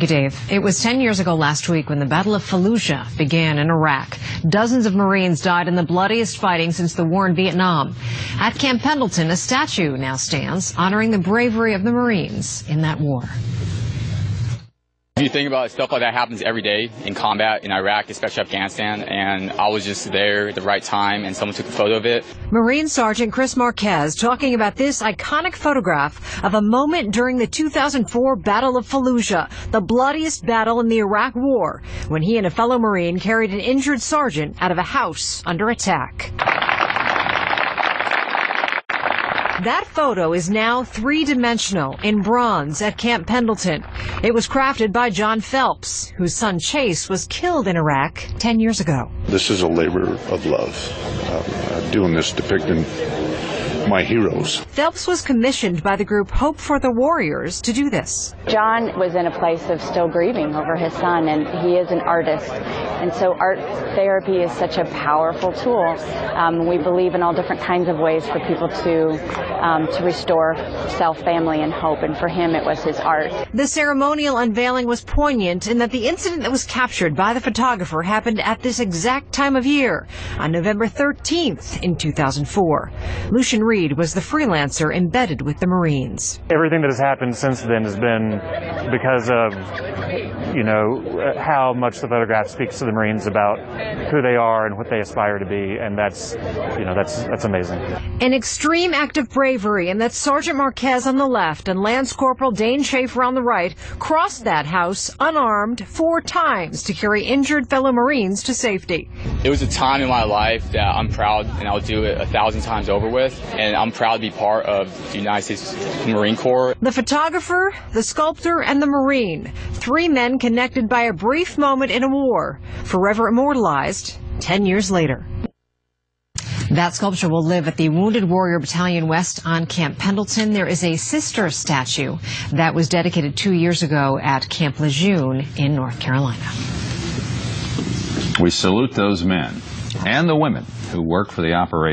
Thank you, Dave. It was 10 years ago last week when the Battle of Fallujah began in Iraq. Dozens of Marines died in the bloodiest fighting since the war in Vietnam. At Camp Pendleton, a statue now stands honoring the bravery of the Marines in that war. If you think about it, stuff like that happens every day in combat in Iraq, especially Afghanistan, and I was just there at the right time and someone took a photo of it. Marine Sergeant Chris Marquez talking about this iconic photograph of a moment during the 2004 Battle of Fallujah, the bloodiest battle in the Iraq War, when he and a fellow Marine carried an injured sergeant out of a house under attack. That photo is now three-dimensional in bronze at Camp Pendleton. It was crafted by John Phelps, whose son Chase was killed in Iraq 10 years ago. This is a labor of love, doing this, depicting my heroes. Phelps was commissioned by the group Hope for the Warriors to do this. John was in a place of still grieving over his son, and he is an artist. And so art therapy is such a powerful tool. We believe in all different kinds of ways for people to restore self, family, and hope. And for him, it was his art. The ceremonial unveiling was poignant in that the incident that was captured by the photographer happened at this exact time of year, on November 13th in 2004. Lucian Reed was the freelancer embedded with the Marines. Everything that has happened since then has been because of, how much the photograph speaks to the Marines about who they are and what they aspire to be, and that's amazing. An extreme act of bravery, and that Sergeant Marquez on the left and Lance Corporal Dane Schaefer on the right crossed that house unarmed 4 times to carry injured fellow Marines to safety. It was a time in my life that I'm proud, and I'll do it 1,000 times over with, and I'm proud to be part of the United States Marine Corps. The photographer, the sculptor, and the Marine, 3 men connected by a brief moment in a war, forever immortalized 10 years later. That sculpture will live at the Wounded Warrior Battalion West on Camp Pendleton. There is a sister statue that was dedicated 2 years ago at Camp Lejeune in North Carolina. We salute those men and the women who work for the operation.